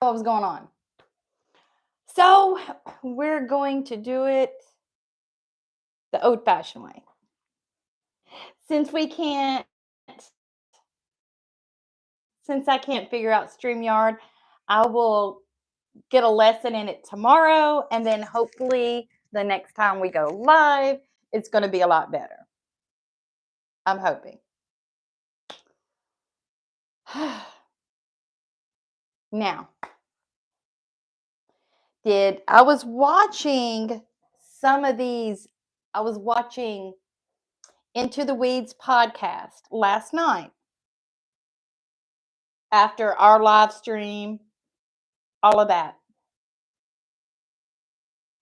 what was going on. So we're going to do it the old-fashioned way. Since we can't, since I can't figure out StreamYard, I will get a lesson in it tomorrow, and then hopefully the next time we go live, it's going to be a lot better. I'm hoping. Now, I was watching some of these, I was watching Into the Weeds podcast last night after our live stream, all of that.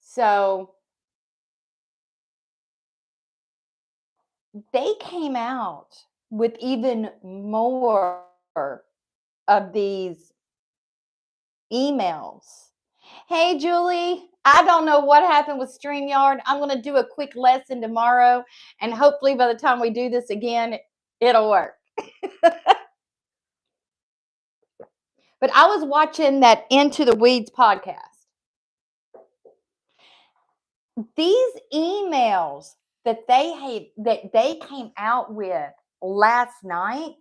So they came out with even more of these emails. Hey, Julie, I don't know what happened with StreamYard. I'm going to do a quick lesson tomorrow, and hopefully by the time we do this again, it'll work. But I was watching that Into the Weeds podcast. These emails that they came out with last night,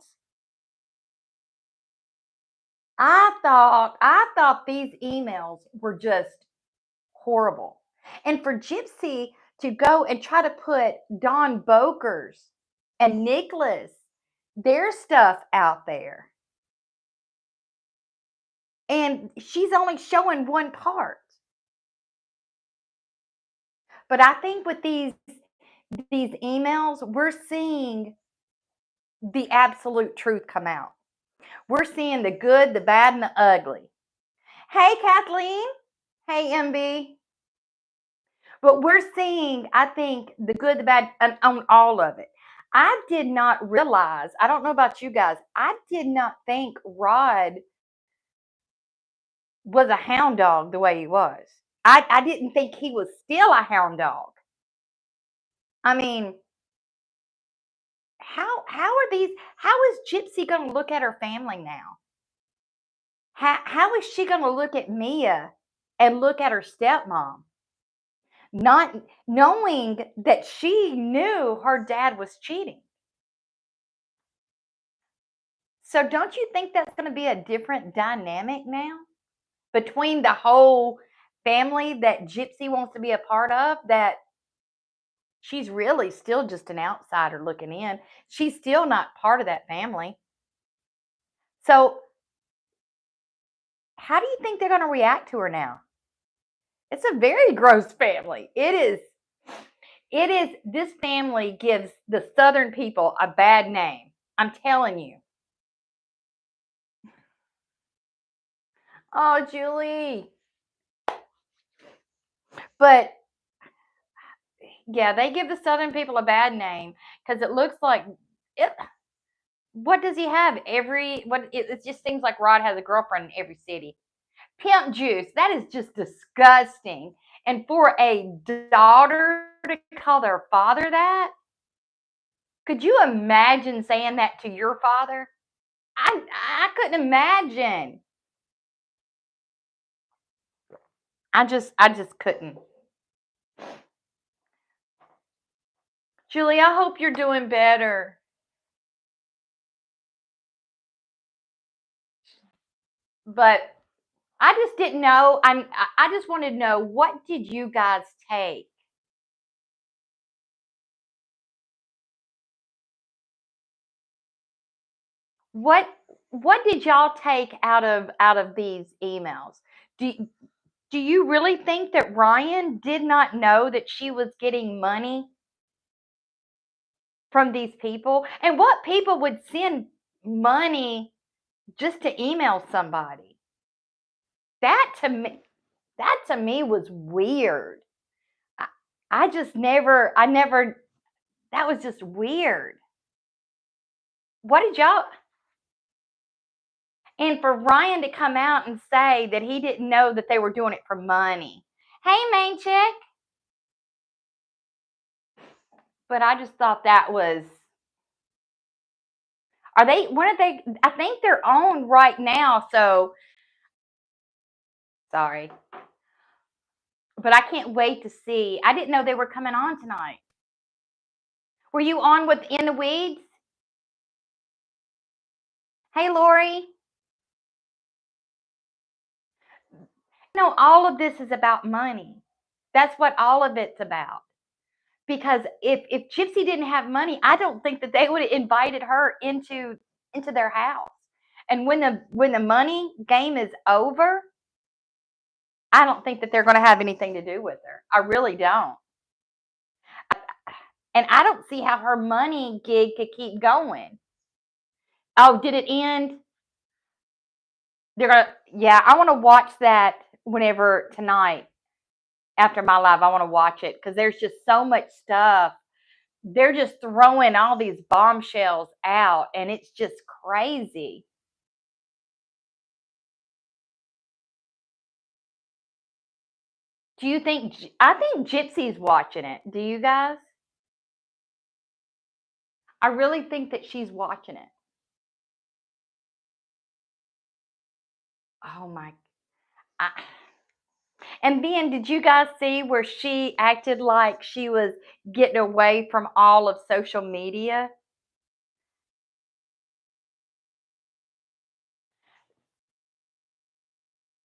I thought these emails were just horrible. And for Gypsy to go and try to put Don Boker's and Nicholas, their stuff out there. And she's only showing one part. But I think with these emails, we're seeing the absolute truth come out. We're seeing the good, the bad, and the ugly. Hey, Kathleen. Hey, MB. But we're seeing, I think, the good, the bad, and on all of it. I did not realize, I don't know about you guys, I did not think Rod was a hound dog the way he was. I didn't think he was still a hound dog. I mean, how is Gypsy going to look at her family now? How is she going to look at Mia and look at her stepmom? Not knowing that she knew her dad was cheating. So don't you think that's going to be a different dynamic now between the whole family that Gypsy wants to be a part of, that she's really still just an outsider looking in? She's still not part of that family. So how do you think they're going to react to her now? It's a very gross family. It is. This family gives the Southern people a bad name. I'm telling you. Oh, Julie. But yeah, they give the Southern people a bad name because it looks like it. What does he have? It just seems like Rod has a girlfriend in every city. Pimp juice. That is just disgusting. And for a daughter to call their father that, could you imagine saying that to your father? I couldn't imagine. I just couldn't. Julie, I hope you're doing better. But I just didn't know. I just wanted to know, what did you guys take? What did y'all take out of these emails? Do you really think that Ryan did not know that she was getting money from these people? And what people would send money just to email somebody? That to me was weird. I never, that was just weird. What did y'all, and for Ryan to come out and say that he didn't know that they were doing it for money. Hey, main chick. But I just thought that was, I think they're on right now. So Sorry. But I can't wait to see. I didn't know they were coming on tonight. Were you on with In the Weeds? Hey, Lori. No, all of this is about money. That's what all of it's about. Because if Gypsy didn't have money, I don't think that they would have invited her into their house. And when the money game is over, I don't think that they're going to have anything to do with her. I really don't. And I don't see how her money gig could keep going. Oh, did it end? They're gonna, yeah, I want to watch that whenever tonight after my live. I want to watch it because there's just so much stuff. They're just throwing all these bombshells out, and it's just crazy. Do you think? I think Gypsy's watching it. Do you guys? I really think that she's watching it. Oh my! I, and then, did you guys see where she acted like she was getting away from all of social media?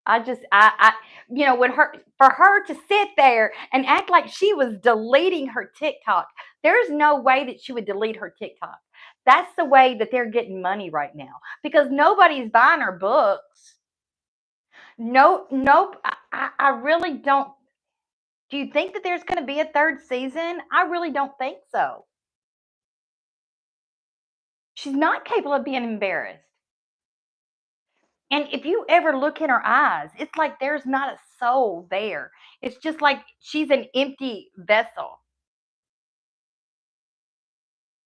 When for her to sit there and act like she was deleting her TikTok, there's no way that she would delete her TikTok. That's the way that they're getting money right now because nobody's buying her books. No, nope. I really don't. Do you think that there's going to be a third season? I really don't think so. She's not capable of being embarrassed. And if you ever look in her eyes, it's like there's not a soul there. It's just like she's an empty vessel.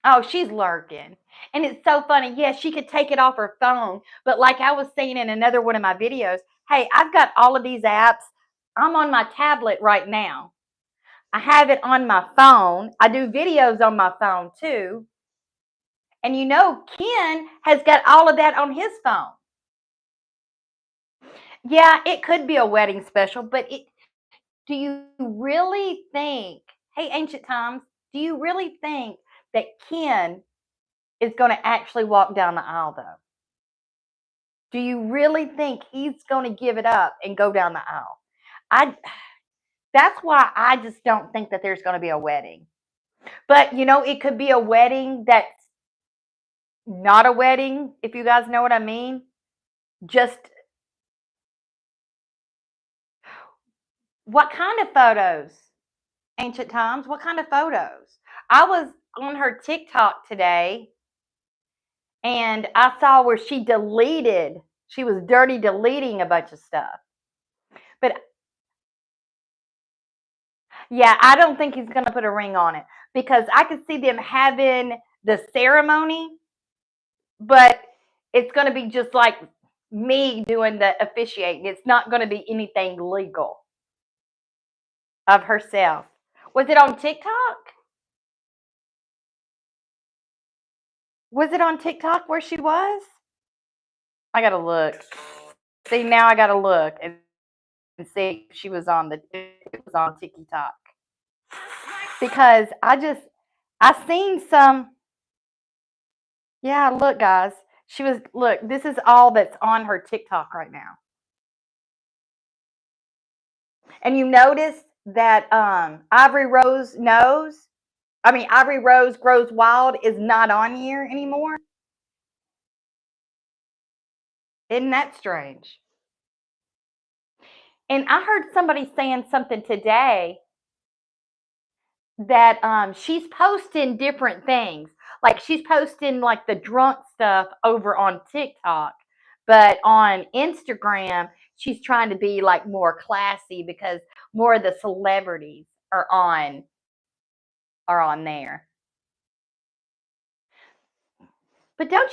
Oh, she's lurking. And it's so funny. Yes, she could take it off her phone. But like I was saying in another one of my videos, hey, I've got all of these apps. I'm on my tablet right now. I have it on my phone. I do videos on my phone too. And Ken has got all of that on his phone. Yeah, it could be a wedding special, but do you really think, hey, Ancient Times, do you really think that Ken is going to actually walk down the aisle, though? Do you really think he's going to give it up and go down the aisle? I. That's why I just don't think that there's going to be a wedding. But it could be a wedding that's not a wedding, if you guys know what I mean. Just what kind of photos? Ancient Times, what kind of photos? I was on her TikTok today and I saw where she was dirty deleting a bunch of stuff. But yeah, I don't think he's going to put a ring on it because I could see them having the ceremony, but it's going to be just like me doing the officiating. It's not going to be anything legal of herself. Was it on TikTok? Was it on TikTok where she was? I got to look. See, now I got to look and see if she was on it was on TikTok. Because I seen some. Yeah, look, guys. Look, this is all that's on her TikTok right now. And you notice that Ivory Rose Grows Wild is not on here anymore. Isn't that strange? And I heard somebody saying something today that she's posting different things. Like she's posting like the drunk stuff over on TikTok, but on Instagram she's trying to be like more classy because more of the celebrities are on there. But don't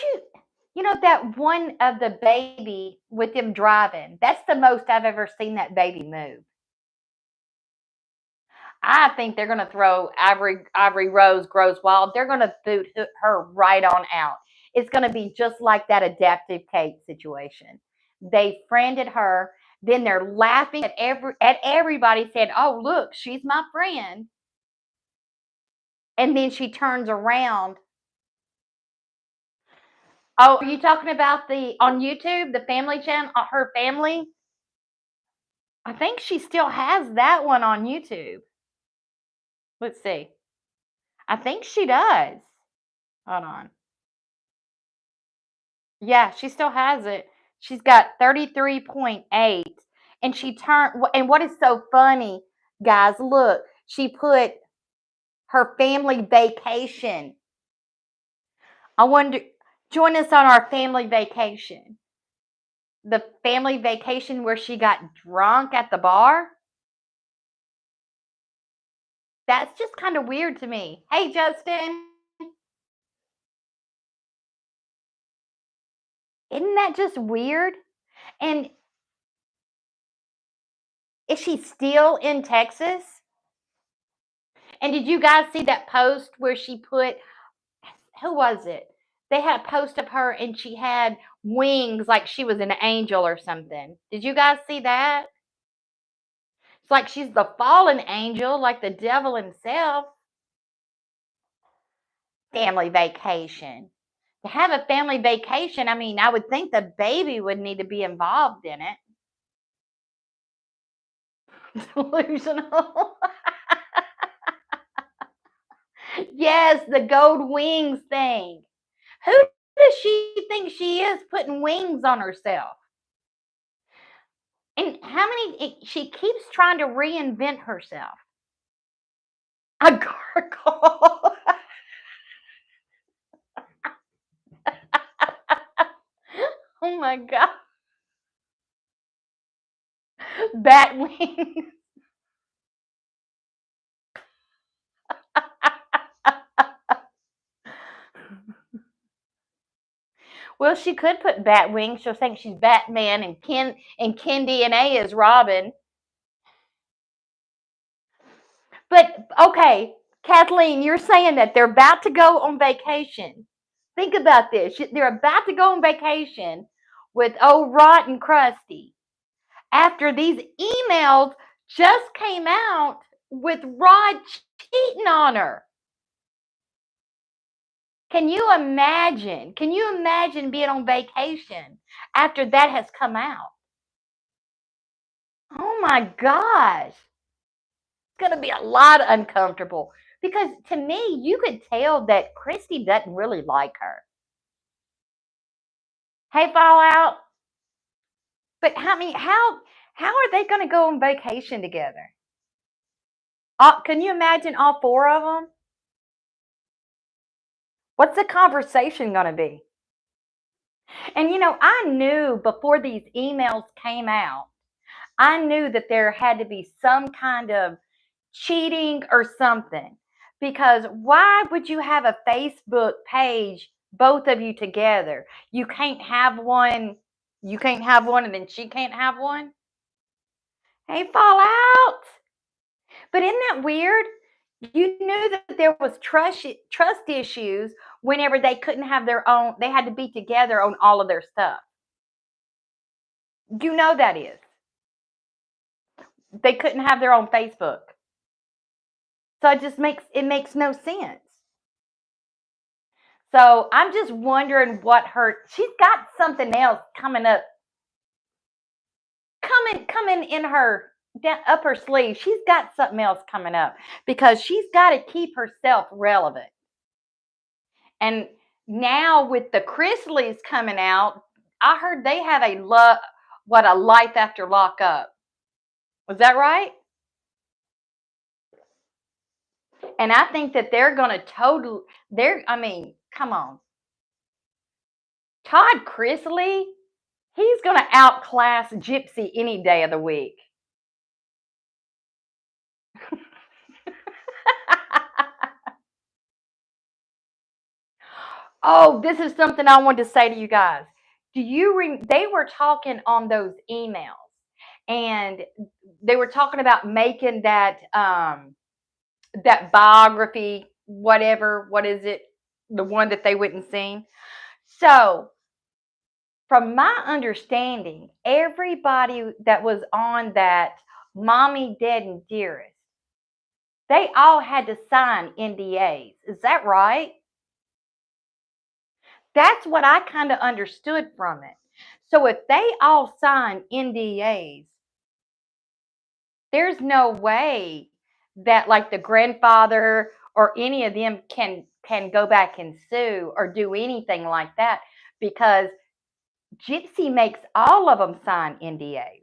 that one of the baby with them driving? That's the most I've ever seen that baby move. I think they're going to throw Ivory Rose Grows Wild. They're going to boot her right on out. It's going to be just like that Adaptive Kate situation. They friended her. Then they're laughing at everybody, said, "Oh, look, she's my friend." And then she turns around. Oh, are you talking about the on YouTube, the family channel, her family? I think she still has that one on YouTube. Let's see. I think she does. Hold on. Yeah, she still has it. She's got 33.8. And she turned, and what is so funny, guys, look, she put her family vacation. I wonder, join us on our family vacation. The family vacation where she got drunk at the bar. That's just kind of weird to me. Hey, Justin, isn't that just weird? And is she still in Texas? And did you guys see that post where she put, who was it? They had a post of her and she had wings like she was an angel or something. Did you guys see that? It's like she's the fallen angel, like the devil himself. Family vacation. To have a family vacation, I mean, I would think the baby would need to be involved in it. Delusional. Yes, the gold wings thing. Who does she think she is putting wings on herself? And how many, she keeps trying to reinvent herself. A gargoyle. Oh my God. Bat wings. Well, she could put bat wings. She'll think she's Batman and Ken DNA is Robin. But okay, Kathleen, you're saying that they're about to go on vacation. Think about this. They're about to go on vacation with old Rotten Krusty after these emails just came out with Rod cheating on her. Can you imagine? Can you imagine being on vacation after that has come out? Oh my gosh. It's going to be a lot uncomfortable because to me, you could tell that Christy doesn't really like her. Hey, Fallout. But I mean, how are they going to go on vacation together? Can you imagine all four of them? What's the conversation going to be? And I knew before these emails came out, I knew that there had to be some kind of cheating or something. Because why would you have a Facebook page, both of you together? You can't have one and then she can't have one? Hey, Fallout. But isn't that weird? You knew that there was trust issues whenever they couldn't have their own, they had to be together on all of their stuff. You know that is. They couldn't have their own Facebook. So it makes no sense. So I'm just wondering she's got something else coming up, coming in her up her sleeve. She's got something else coming up because she's got to keep herself relevant. And now with the Chrisleys coming out, I heard they have a life after lockup. Was that right? And I think that they're going to I mean, come on. Todd Chrisley, he's going to outclass Gypsy any day of the week. Oh, this is something I wanted to say to you guys. They were talking on those emails and they were talking about making that biography, whatever, what is it? The one that they wouldn't seen. So From my understanding, everybody that was on that Mommy, Dead, and Dearest, they all had to sign NDAs. Is that right? That's what I kind of understood from it. So if they all sign NDAs, there's no way that like the grandfather or any of them can go back and sue or do anything like that because Gypsy makes all of them sign NDAs.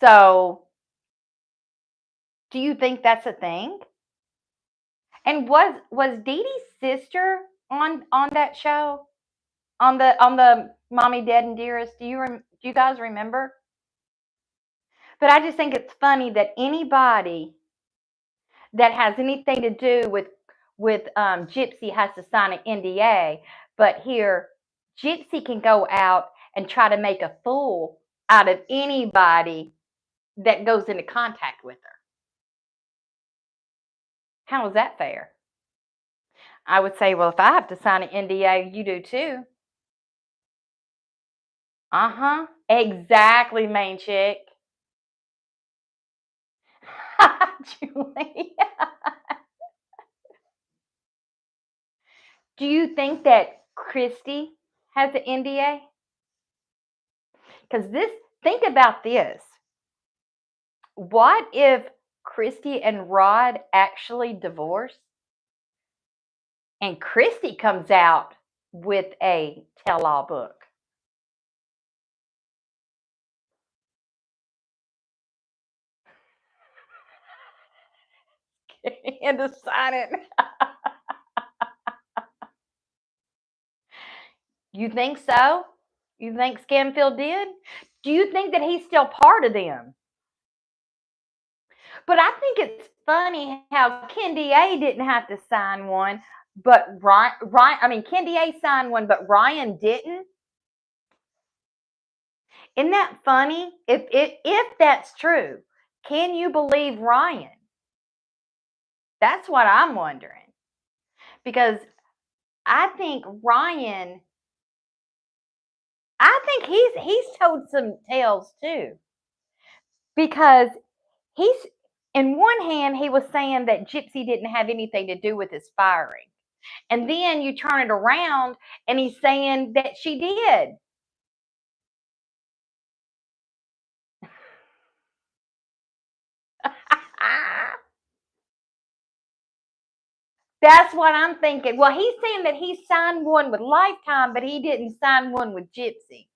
So, do you think that's a thing? And was Dee Dee's sister on that show? On the Mommy, Dead, and Dearest? Do you guys remember? But I just think it's funny that anybody that has anything to do with Gypsy has to sign an NDA, but here Gypsy can go out and try to make a fool out of anybody that goes into contact with her. How is that fair? I would say, well, if I have to sign an NDA, you do too. Uh-huh. Exactly, main chick. Julie. Do you think that Christy has an NDA? Because think about this. What if Christy and Rod actually divorce and Christy comes out with a tell all book? And to sign it. You think so? You think Scanfield did? Do you think that he's still part of them? But I think it's funny how Kendi A didn't have to sign one, but I mean, Kendi A signed one, but Ryan didn't. Isn't that funny? If that's true, can you believe Ryan? That's what I'm wondering. Because I think Ryan, I think he's told some tales too. Because he's in one hand he was saying that Gypsy didn't have anything to do with his firing. And then you turn it around and he's saying that she did. That's what I'm thinking. Well, he's saying that he signed one with Lifetime, but he didn't sign one with Gypsy.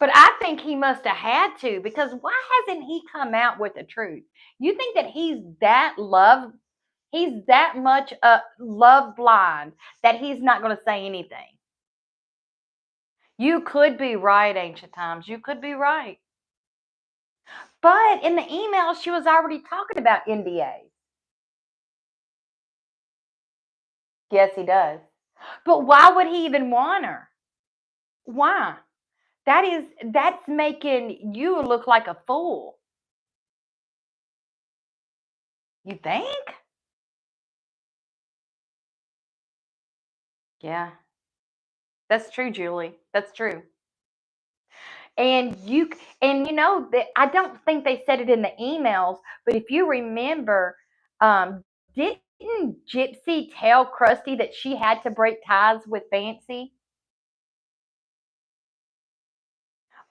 But I think he must have had to because why hasn't he come out with the truth? You think that he's that much love blind that he's not going to say anything? You could be right, Ancient Times. You could be right. But in the email, she was already talking about NDAs. Yes, he does. But why would he even want her? Why? That's making you look like a fool. You think? Yeah, that's true, Julie. That's true. And you know that I don't think they said it in the emails, but if you remember, um, didn't Gypsy tell Krusty that she had to break ties with Fancy?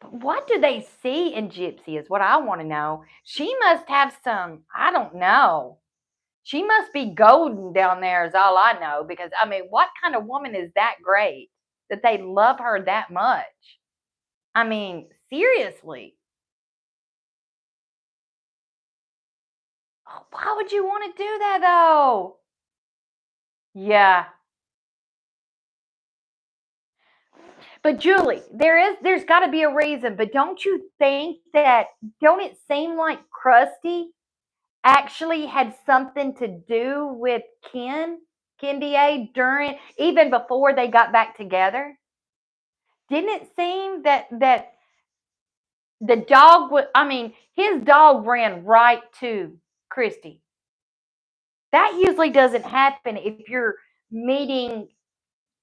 But what do they see in Gypsy is what I want to know. She must have some, I don't know. She must be golden down there, is all I know. Because, I mean, what kind of woman is that great that they love her that much? I mean, seriously. Why would you want to do that, though? Yeah. But Julie, there's got to be a reason. But don't you think that, don't it seem like Krusty actually had something to do with Kendi A during, even before they got back together? Didn't it seem that the dog would, I mean, his dog ran right to Christy. That usually doesn't happen if you're meeting,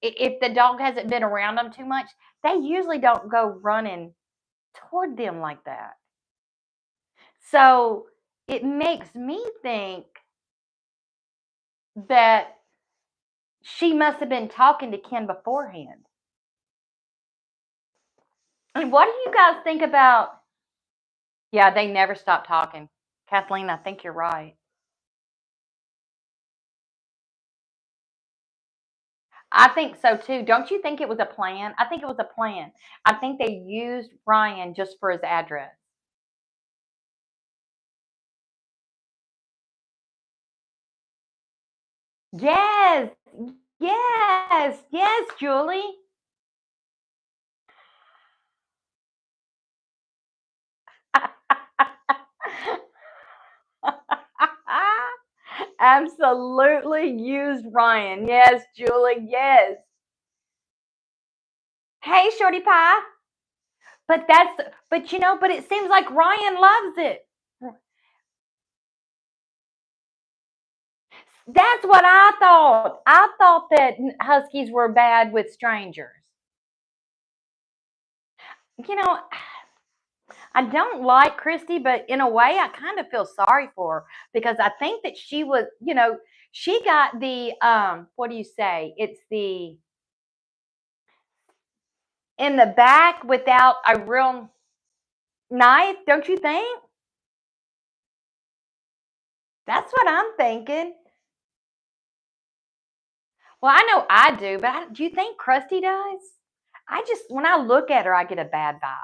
if the dog hasn't been around them too much, they usually don't go running toward them like that. So it makes me think that she must have been talking to Ken beforehand. And what do you guys think about? Yeah, they never stop talking. Kathleen, I think you're right. I think so too. Don't you think it was a plan? I think it was a plan. I think they used Ryan just for his address. Yes, yes, yes, Julie. Absolutely used Ryan. Yes, Julie. Yes. Hey, Shorty Pie. But it seems like Ryan loves it. That's what I thought. I thought that Huskies were bad with strangers. You know, I don't like Christy, but in a way, I kind of feel sorry for her because I think that she was, she got the what do you say? It's the in the back without a real knife, don't you think? That's what I'm thinking. Well, I know I do, but do you think Krusty does? I just when I look at her, I get a bad vibe.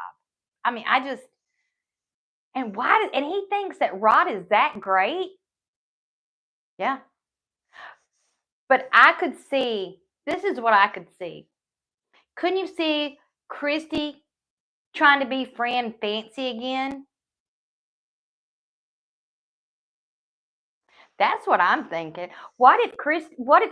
I mean, I just and he thinks that Rod is that great. Yeah. But I could see this is what I could see. Couldn't you see Christy trying to be friend Fancy again? That's what I'm thinking. What if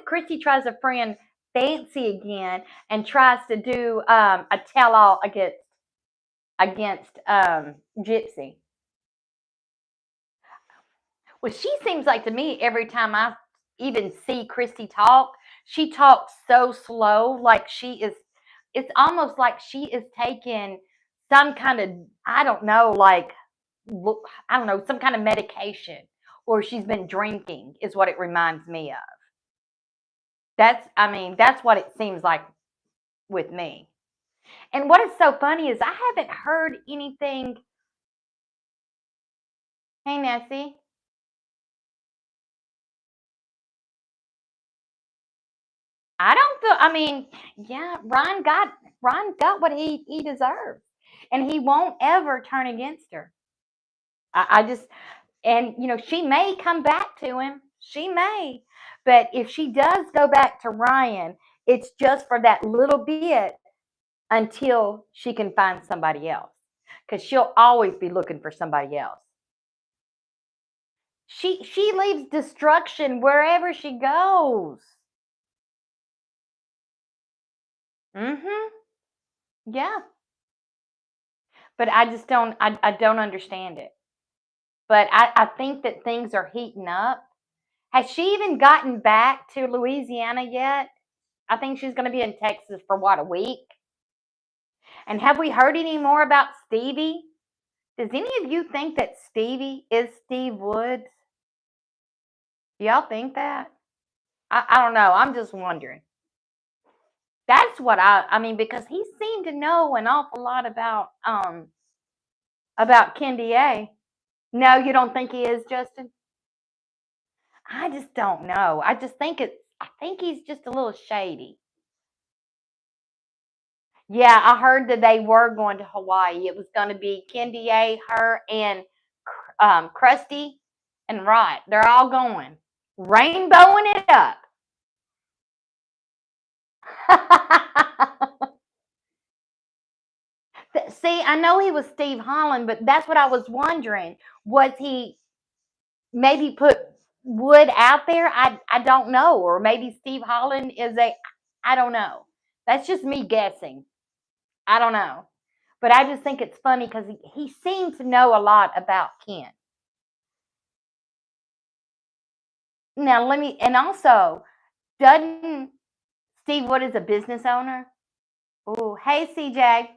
Christy tries to friend Fancy again and tries to do a tell all against Gypsy? Well, she seems like to me every time I even see Christy talk, she talks so slow, like she is. It's almost like she is taking some kind of I don't know, like I don't know, some kind of medication, or she's been drinking. Is what it reminds me of. I mean, that's what it seems like with me. And what is so funny is I haven't heard anything. Hey, Nessie. I don't feel. I mean, yeah, Ron got what he deserved, and he won't ever turn against her. I just and she may come back to him. She may, but if she does go back to Ryan, it's just for that little bit until she can find somebody else, because she'll always be looking for somebody else. She leaves destruction wherever she goes. Mhm. Yeah. But I just don't. I don't understand it. But I think that things are heating up. Has she even gotten back to Louisiana yet? I think she's going to be in Texas for what, a week? And have we heard any more about Stevie? Does any of you think that Stevie is Steve Woods? Do y'all think that? I don't know. I'm just wondering. That's what I mean, because he seemed to know an awful lot about Kendi A. No, you don't think he is, Justin? I just don't know. I think he's just a little shady. Yeah, I heard that they were going to Hawaii. It was going to be Kendi A, her, and Krusty and Rod. They're all going, rainbowing it up. See, I know he was Steve Holland, but that's what I was wondering. Was he maybe put Wood out there? I don't know, or maybe Steve Holland is a. I don't know. That's just me guessing. I don't know. But I just think it's funny because he seemed to know a lot about Ken. Now, and also, Doesn't Steve Wood is a business owner? Oh, hey CJ.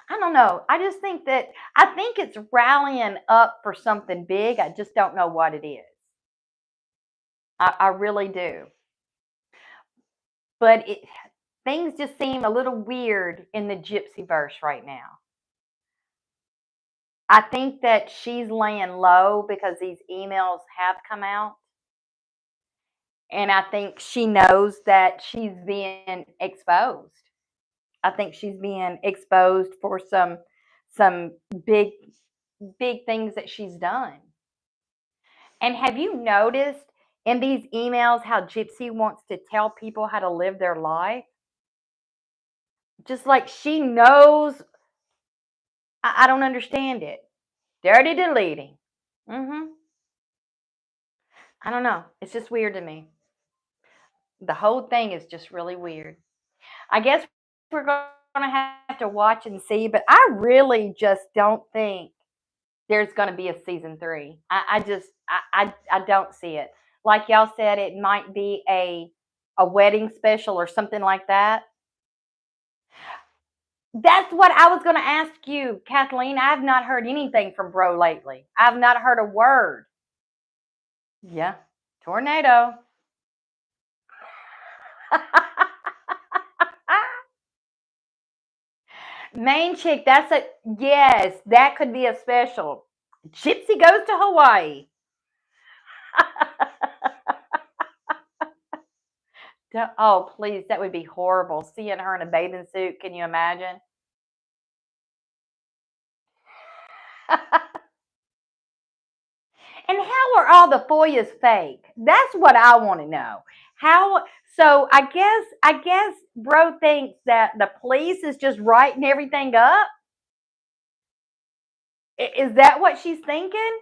I don't know. I just think that I think it's rallying up for something big. I just don't know what it is. I really do. But things just seem a little weird in the gypsy verse right now. I think that she's laying low because these emails have come out. And I think she knows that she's being exposed. I think she's being exposed for some big big things that she's done. And have you noticed in these emails how Gypsy wants to tell people how to live their life? Just like she knows, I don't understand it. Dirty deleting. Mhm. I don't know. It's just weird to me. The whole thing is just really weird. I guess we're going to have to watch and see, but I really just don't think there's going to be a season three. I just I don't see it. Like y'all said, it might be a wedding special or something like that. That's what I was going to ask you, Kathleen. I've not heard anything from Bro lately. I've not heard a word. Yeah, tornado. Main chick. That's a yes. That could be a special. Gypsy goes to Hawaii. Oh, please, that would be horrible. Seeing her in a bathing suit. Can you imagine? And how are all the FOIAs fake? That's what I want to know. How so I guess bro thinks that the police is just writing everything up. Is that what she's thinking?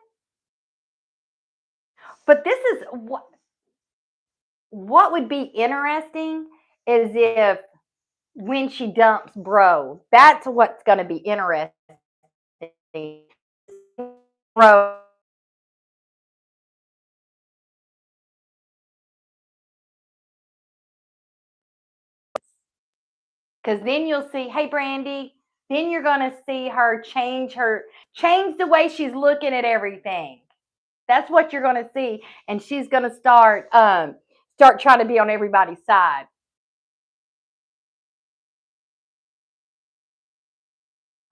But this is what would be interesting is if when she dumps bro, that's what's going to be interesting. Bro, because then you'll see, hey Brandy, then you're gonna see her change the way she's looking at everything. That's what you're gonna see, and she's gonna start trying to be on everybody's side.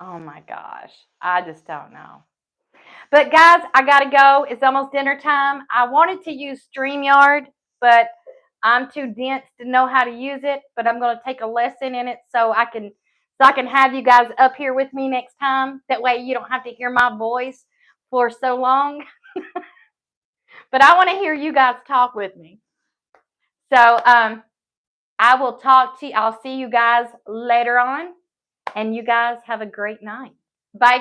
Oh my gosh, I just don't know. But guys, I gotta go. It's almost dinner time. I wanted to use StreamYard, but I'm too dense to know how to use it. But I'm gonna take a lesson in it so I can have you guys up here with me next time. That way you don't have to hear my voice for so long. But I want to hear you guys talk with me. So I will talk to you. I'll see you guys later on, and you guys have a great night. Bye.